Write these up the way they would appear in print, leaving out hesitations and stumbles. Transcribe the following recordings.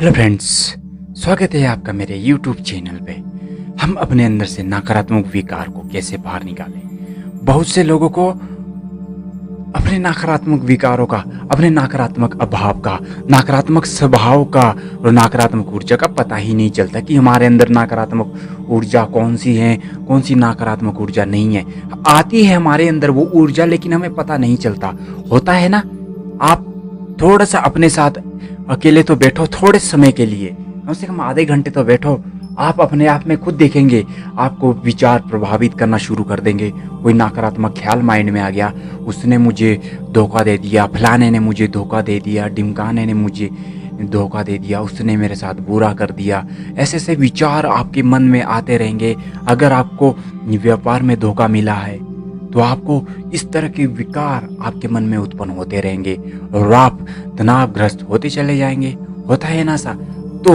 Hello friends, स्वागत है आपका मेरे यूट्यूब चैनल पे। हम अपने अंदर से नकारात्मक विकार को कैसे बाहर निकालें। बहुत से लोगों को अपने नकारात्मक विकारों का, अपने नकारात्मक अभाव का, नकारात्मक स्वभाव का और नकारात्मक ऊर्जा का पता ही नहीं चलता कि हमारे अंदर नकारात्मक ऊर्जा कौन सी है, कौन सी नकारात्मक ऊर्जा नहीं है। आती है हमारे अंदर वो ऊर्जा, लेकिन हमें पता नहीं चलता। होता है ना, आप थोड़ा सा अपने साथ अकेले तो बैठो, थोड़े समय के लिए, कम से कम आधे घंटे तो बैठो। आप अपने आप में खुद देखेंगे, आपको विचार प्रभावित करना शुरू कर देंगे। कोई नकारात्मक ख्याल माइंड में आ गया, उसने मुझे धोखा दे दिया, फलाने ने मुझे धोखा दे दिया, ढिमकाने ने मुझे धोखा दे दिया, उसने मेरे साथ बुरा कर दिया। ऐसे ऐसे विचार आपके मन में आते रहेंगे। अगर आपको व्यापार में धोखा मिला है तो आपको इस तरह के विकार आपके मन में उत्पन्न होते रहेंगे और आप तनावग्रस्त होते चले जाएंगे। होता है ना सा। तो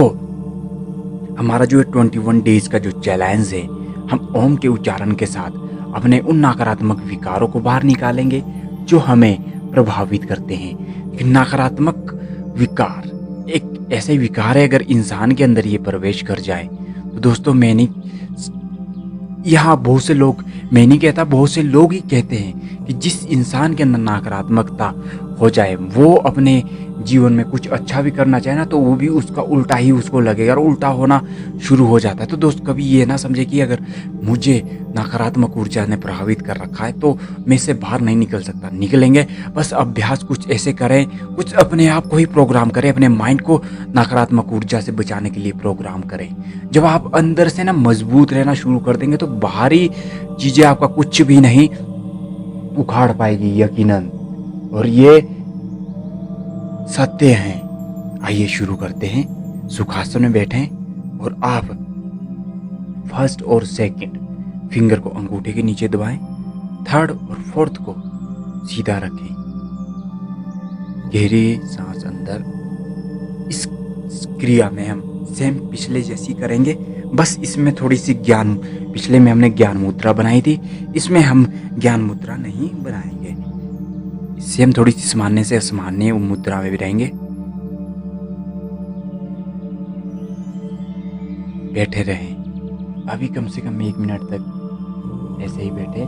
हमारा जो 21 डेज का जो चैलेंज है, हम ओम के उच्चारण के साथ अपने उन नकारात्मक विकारों को बाहर निकालेंगे जो हमें प्रभावित करते हैं। नकारात्मक विकार एक ऐसे विकार है, अगर इंसान के अंदर ये प्रवेश कर जाए तो दोस्तों, बहुत से लोग, मैं नहीं कहता, बहुत से लोग ही कहते हैं कि जिस इंसान के अंदर नकारात्मकता हो जाए, वो अपने जीवन में कुछ अच्छा भी करना चाहे ना, तो वो भी उसका उल्टा ही उसको लगेगा और उल्टा होना शुरू हो जाता है। तो दोस्त, कभी ये ना समझे कि अगर मुझे नकारात्मक ऊर्जा ने प्रभावित कर रखा है तो मैं इससे बाहर नहीं निकल सकता। निकलेंगे, बस अभ्यास कुछ ऐसे करें, कुछ अपने आप को ही प्रोग्राम करें, अपने माइंड को नकारात्मक ऊर्जा से बचाने के लिए प्रोग्राम करें। जब आप अंदर से ना मजबूत रहना शुरू कर देंगे तो बाहरी चीजें आपका कुछ भी नहीं उखाड़ पाएगी, यकीनन। और ये सत्य हैं। आइए शुरू करते हैं। सुखासन में बैठें और आप फर्स्ट और सेकंड फिंगर को अंगूठे के नीचे दबाएं, थर्ड और फोर्थ को सीधा रखें। गहरी सांस अंदर। इस क्रिया में हम सेम पिछले जैसी करेंगे, बस इसमें थोड़ी सी पिछले में हमने ज्ञान मुद्रा बनाई थी, इसमें हम ज्ञान मुद्रा नहीं बनाएंगे। इससे हम थोड़ी सी सामान्य से असामान्य मुद्रा में भी रहेंगे। बैठे रहें अभी कम से कम 1 मिनट तक ऐसे ही बैठे।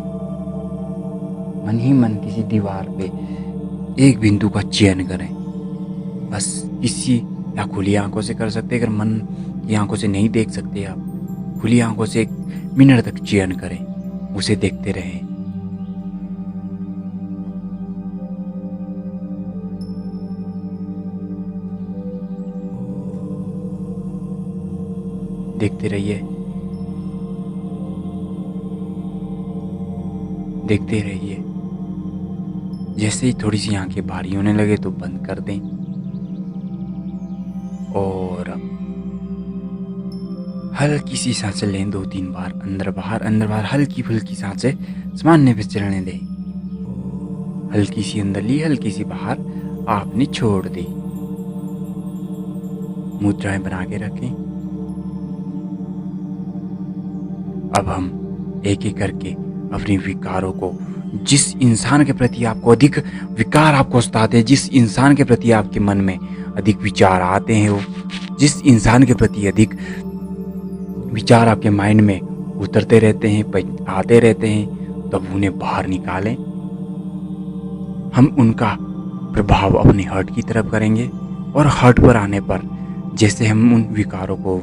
मन ही मन किसी दीवार पे एक बिंदु का चयन करें। बस किसी, या खुली आंखों से कर सकते, अगर मन की आंखों से नहीं देख सकते आप, खुली आंखों से 1 मिनट तक चयन करें, उसे देखते रहें। देखते रहिए, देखते रहिए। जैसे ही थोड़ी सी आंखें भारी होने लगे तो बंद कर दें और हल्की सी सांसें लें। 2-3 बार अंदर बाहर, अंदर बाहर, हल्की फुल्की सांसें सामान्य पे चलने दें। हल्की सी अंदर ली, हल्की सी बाहर आपने छोड़ दी। मुद्राएं बना के रखें। अब हम एक एक करके अपने विकारों को, जिस इंसान के प्रति आपको अधिक विकार आपको सताते हैं, जिस इंसान के प्रति आपके मन में अधिक विचार आते हैं, वो जिस इंसान के प्रति अधिक विचार आपके माइंड में उतरते रहते हैं, आते रहते हैं, तब उन्हें बाहर निकालें। हम उनका प्रभाव अपने हार्ट की तरफ करेंगे और हार्ट पर आने पर जैसे हम उन विकारों को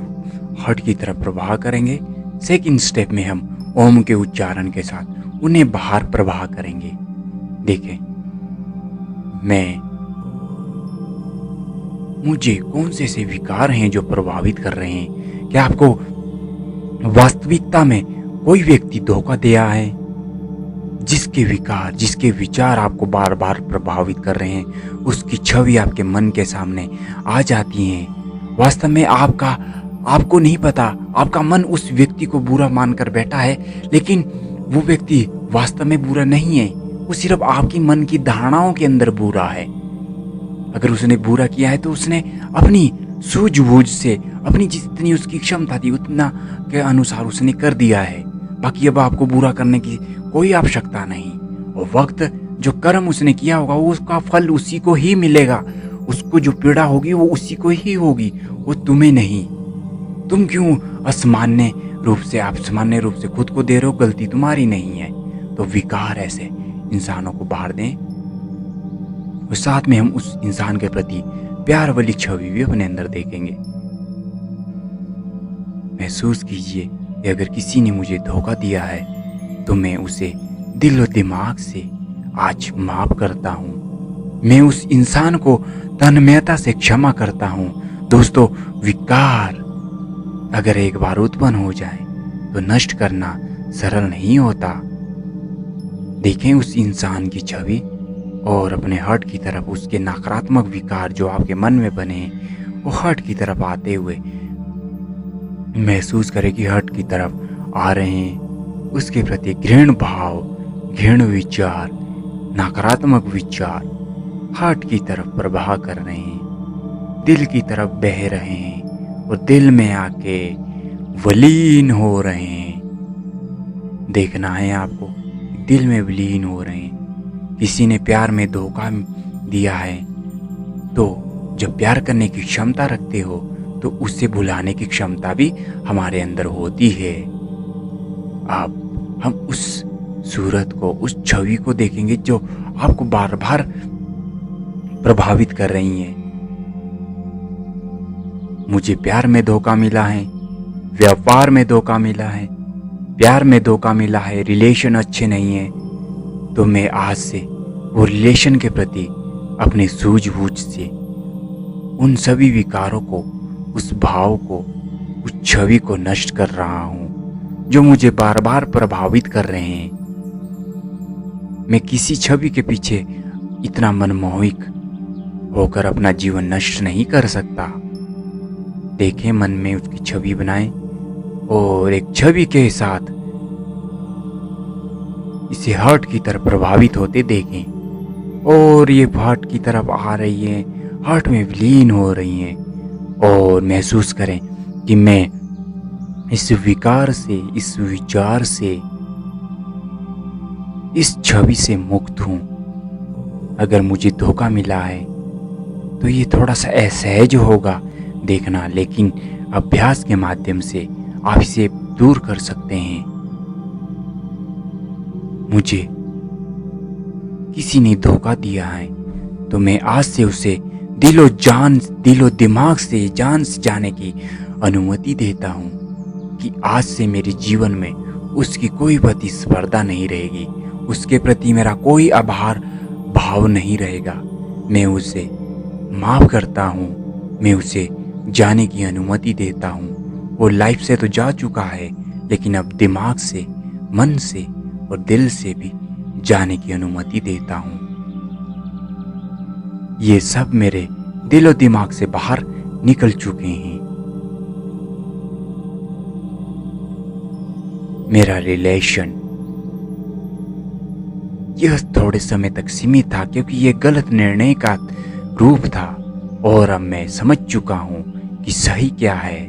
हार्ट की तरफ प्रवाह करेंगे, सेकंड स्टेप में हम ओम के उच्चारण के साथ उन्हें बाहर प्रवाह करेंगे। देखें, मुझे कौन से ऐसे विकार हैं जो प्रभावित कर रहे हैं। क्या आपको वास्तविकता में कोई व्यक्ति धोखा दिया है, जिसके विचार आपको बार बार प्रभावित कर रहे हैं, उसकी छवि आपके मन के सामने आ जाती है। वास्तव में आपको नहीं पता, आपका मन उस व्यक्ति को बुरा मानकर बैठा है, लेकिन वो व्यक्ति वास्तव में बुरा नहीं है, वो सिर्फ आपकी मन की धारणाओं के अंदर बुरा है। अगर उसने बुरा किया है तो उसने अपनी सूझबूझ से, अपनी जितनी उसकी क्षमता थी उतना के अनुसार उसने कर दिया है। बाकी अब आपको बुरा करने की कोई आवश्यकता नहीं। और वक्त जो कर्म उसने किया होगा, वो उसका फल उसी को ही मिलेगा। उसको जो पीड़ा होगी वो उसी को ही होगी, वो तुम्हें नहीं। तुम क्यों असामान्य रूप से खुद को दे रहे हो? गलती तुम्हारी नहीं है। तो विकार ऐसे इंसानों को बाहर दें और साथ में हम उस इंसान के प्रति प्यार वाली छवि भी अपने अंदर देखेंगे। महसूस कीजिए कि अगर किसी ने मुझे धोखा दिया है तो मैं उसे दिल और दिमाग से आज माफ करता हूँ। मैं उस इंसान को तन्मयता से क्षमा करता हूँ। दोस्तों, विकार अगर एक बार उत्पन्न हो जाए तो नष्ट करना सरल नहीं होता। देखें उस इंसान की छवि और अपने हर्ट की तरफ उसके नकारात्मक विकार जो आपके मन में बने हैं वो हर्ट की तरफ आते हुए महसूस करें कि हर्ट की तरफ आ रहे हैं। उसके प्रति घृण भाव, घृण विचार, नकारात्मक विचार हर्ट की तरफ प्रवाह कर रहे हैं, दिल की तरफ बह रहे हैं और दिल में आके विलीन हो रहे हैं। देखना है आपको, दिल में विलीन हो रहे हैं। किसी ने प्यार में धोखा दिया है तो जब प्यार करने की क्षमता रखते हो तो उसे भुलाने की क्षमता भी हमारे अंदर होती है। अब हम उस सूरत को, उस छवि को देखेंगे जो आपको बार बार प्रभावित कर रही है। मुझे प्यार में धोखा मिला है, व्यापार में धोखा मिला है, प्यार में धोखा मिला है, रिलेशन अच्छे नहीं है, तो मैं आज से वो रिलेशन के प्रति अपनी सूझबूझ से उन सभी विकारों को, उस भाव को, उस छवि को नष्ट कर रहा हूं जो मुझे बार बार प्रभावित कर रहे हैं। मैं किसी छवि के पीछे इतना मनमोहित होकर अपना जीवन नष्ट नहीं कर सकता। देखें, मन में उसकी छवि बनाएं और एक छवि के साथ इसे हर्ट की तरफ प्रभावित होते देखें और ये हर्ट की तरफ आ रही है, हर्ट में विलीन हो रही हैं और महसूस करें कि मैं इस विकार से, इस विचार से, इस छवि से मुक्त हूं। अगर मुझे धोखा मिला है तो ये थोड़ा सा असहज होगा देखना, लेकिन अभ्यास के माध्यम से आप इसे दूर कर सकते हैं। मुझे किसी ने धोखा दिया है तो मैं आज से उसे दिलो दिमाग से, जान से जाने की अनुमति देता हूँ कि आज से मेरे जीवन में उसकी कोई प्रतिस्पर्धा नहीं रहेगी, उसके प्रति मेरा कोई आभार भाव नहीं रहेगा। मैं उसे माफ करता हूँ, मैं उसे जाने की अनुमति देता हूँ। वो लाइफ से तो जा चुका है, लेकिन अब दिमाग से, मन से और दिल से भी जाने की अनुमति देता हूँ। ये सब मेरे दिल और दिमाग से बाहर निकल चुके हैं। मेरा रिलेशन यह थोड़े समय तक सीमित था क्योंकि यह गलत निर्णय का रूप था और अब मैं समझ चुका हूँ कि सही क्या है।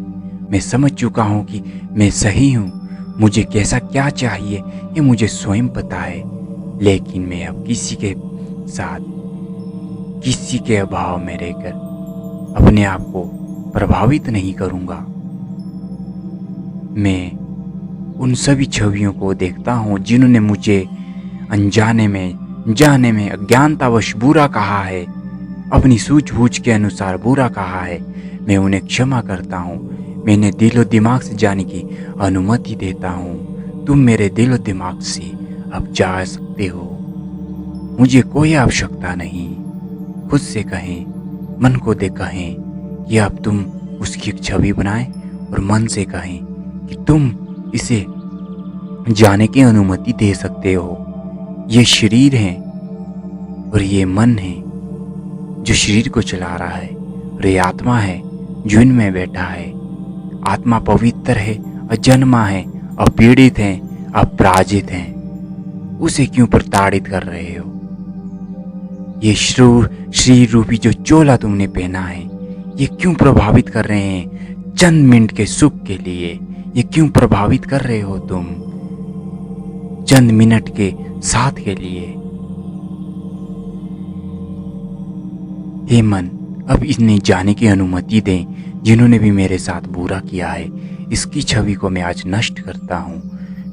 मैं समझ चुका हूँ कि मैं सही हूँ। मुझे कैसा क्या चाहिए ये मुझे स्वयं पता है, लेकिन मैं अब किसी के साथ, किसी के अभाव में रहकर अपने आप को प्रभावित नहीं करूँगा। मैं उन सभी छवियों को देखता हूँ जिन्होंने मुझे अनजाने में, जाने में अज्ञानतावश बुरा कहा है, अपनी सूझबूझ के अनुसार बुरा कहा है। मैं उन्हें क्षमा करता हूँ। मैंने दिल और दिमाग से जाने की अनुमति देता हूँ। तुम मेरे दिल और दिमाग से अब जा सकते हो। मुझे कोई आवश्यकता नहीं। खुद से कहें, मन को दे कहें कि अब तुम उसकी एक छवि बनाएं और मन से कहें कि तुम इसे जाने की अनुमति दे सकते हो। ये शरीर है और ये मन है जो शरीर को चला रहा है और ये आत्मा है जो इनमें बैठा है। आत्मा पवित्र है, अजन्मा है, अपीड़ित है, अपराजित है। उसे क्यों प्रताड़ित कर रहे हो? ये शरीर रूपी जो चोला तुमने पहना है ये क्यों प्रभावित कर रहे हैं चंद मिनट के सुख के लिए? ये क्यों प्रभावित कर रहे हो तुम चंद मिनट के साथ के लिए? हे मन, अब इन्हें जाने की अनुमति दें जिन्होंने भी मेरे साथ बुरा किया है। इसकी छवि को मैं आज नष्ट करता हूँ।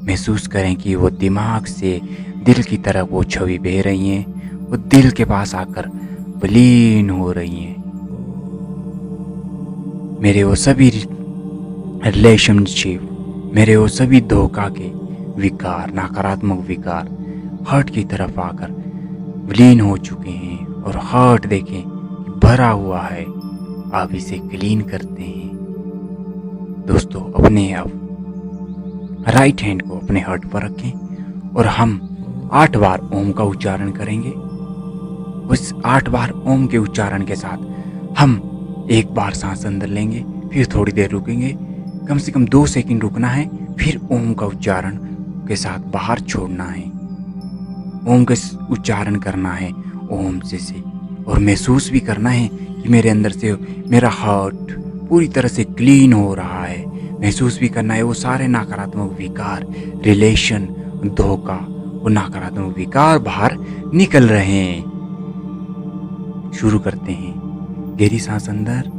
महसूस करें कि वो दिमाग से दिल की तरफ वो छवि बह रही हैं, वो दिल के पास आकर विलीन हो रही हैं। मेरे वो सभी रिलेशनशिप, मेरे वो सभी धोखा के विकार, नकारात्मक विकार हर्ट की तरफ आकर विलीन हो चुके हैं। और हर्ट देखें कि भरा हुआ है, आप इसे क्लीन करते हैं। दोस्तों, अपने अब राइट हैंड को अपने हर्ट पर रखें और हम 8 बार ओम का उच्चारण करेंगे। उस 8 बार ओम के उच्चारण के साथ हम एक बार सांस अंदर लेंगे, फिर थोड़ी देर रुकेंगे, कम से कम 2 सेकंड रुकना है, फिर ओम का उच्चारण के साथ बाहर छोड़ना है। ओम का उच्चारण करना है ओम से और महसूस भी करना है कि मेरे अंदर से मेरा हार्ट पूरी तरह से क्लीन हो रहा है। महसूस भी करना है वो सारे नकारात्मक विकार, रिलेशन, धोखा, वो नकारात्मक विकार बाहर निकल रहे हैं। शुरू करते हैं। गहरी सांस अंदर,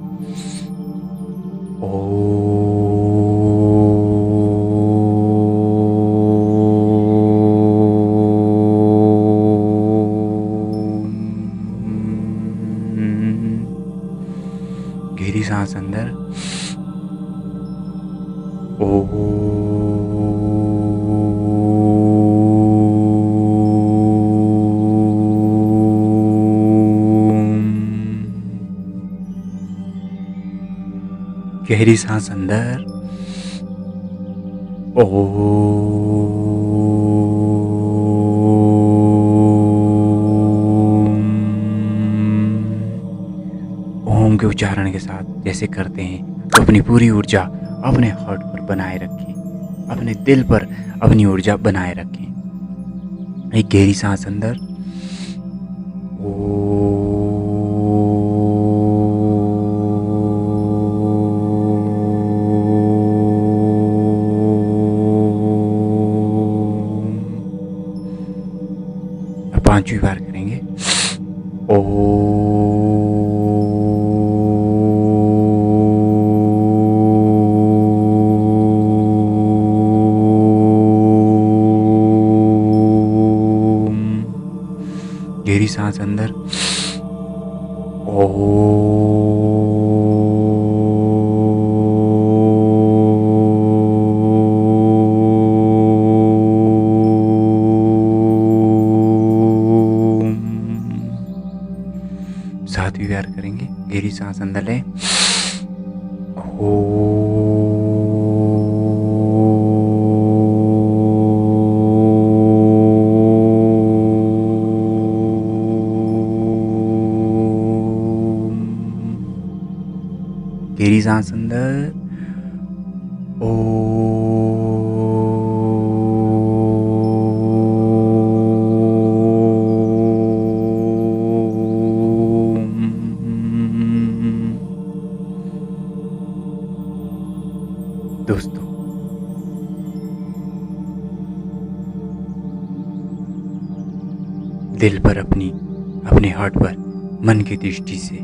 गहरी सांस अंदर, गहरी सांस अंदर, ओम के उच्चारण के साथ जैसे करते हैं तो अपनी पूरी ऊर्जा अपने हार्ट पर बनाए रखें, अपने दिल पर अपनी ऊर्जा बनाए रखें। एक गहरी सांस अंदर, पांचवी बार करेंगे। गहरी सांस अंदर, सातवीं बार करेंगे। गहरी सांस अंदर लें, गहरी सांस अंदर, दोस्तों, दिल पर अपने हार्ट पर मन की दृष्टि से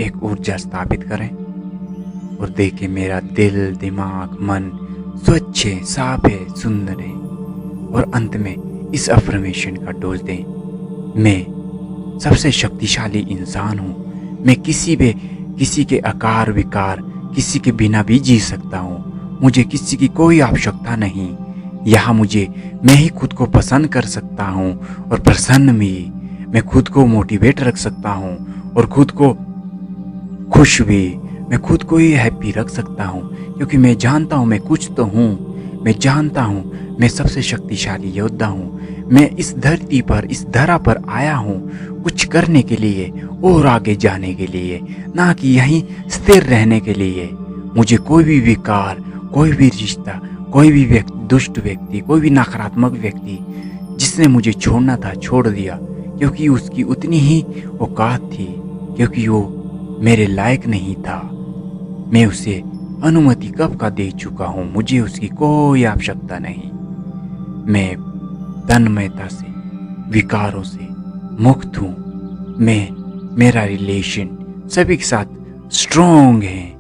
एक ऊर्जा स्थापित करें और देखें मेरा दिल, दिमाग, मन स्वच्छ है, साफ है, सुंदर है। और अंत में इस अफर्मेशन का डोज दें, मैं सबसे शक्तिशाली इंसान हूँ। मैं किसी के आकार विकार, किसी के बिना भी जी सकता हूँ। मुझे किसी की कोई आवश्यकता नहीं। यहाँ मैं ही खुद को पसंद कर सकता हूँ और प्रसन्न भी। मैं खुद को मोटिवेट रख सकता हूँ और खुद को खुश भी। मैं खुद को ही हैप्पी रख सकता हूँ क्योंकि मैं जानता हूँ मैं कुछ तो हूँ। मैं जानता हूँ मैं सबसे शक्तिशाली योद्धा हूँ। मैं इस धरती पर, इस धरा पर आया हूँ कुछ करने के लिए और आगे जाने के लिए, ना कि यहीं स्थिर रहने के लिए। मुझे कोई भी विकार, कोई भी रिश्ता, कोई भी दुष्ट व्यक्ति, कोई भी नकारात्मक व्यक्ति जिसने मुझे छोड़ना था छोड़ दिया, क्योंकि उसकी उतनी ही औकात थी, क्योंकि वो मेरे लायक नहीं था। मैं उसे अनुमति कब का दे चुका हूँ। मुझे उसकी कोई आवश्यकता नहीं। मैं तन्मयता से, विकारों से मुक्त हूँ। मेरा रिलेशन सभी के साथ स्ट्रॉन्ग हैं।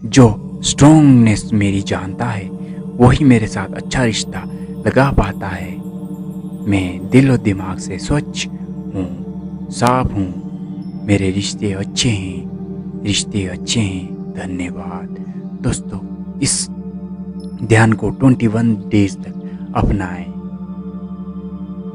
जो स्ट्रॉन्गनेस मेरी जानता है वही मेरे साथ अच्छा रिश्ता लगा पाता है। मैं दिल और दिमाग से स्वच्छ हूँ, साफ हूँ। मेरे रिश्ते अच्छे हैं, रिश्ते अच्छे हैं। धन्यवाद दोस्तों। इस ध्यान को 21 डेज तक अपनाएं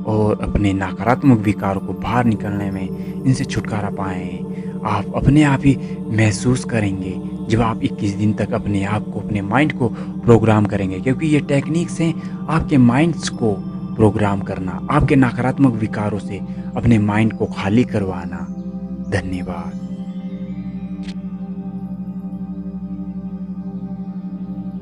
और अपने नकारात्मक विकारों को बाहर निकलने में इनसे छुटकारा पाएं। आप अपने आप ही महसूस करेंगे जब आप 21 दिन तक अपने आप को, अपने माइंड को प्रोग्राम करेंगे, क्योंकि ये टेक्निक्स हैं आपके माइंड्स को प्रोग्राम करना, आपके नकारात्मक विकारों से अपने माइंड को खाली करवाना। धन्यवाद।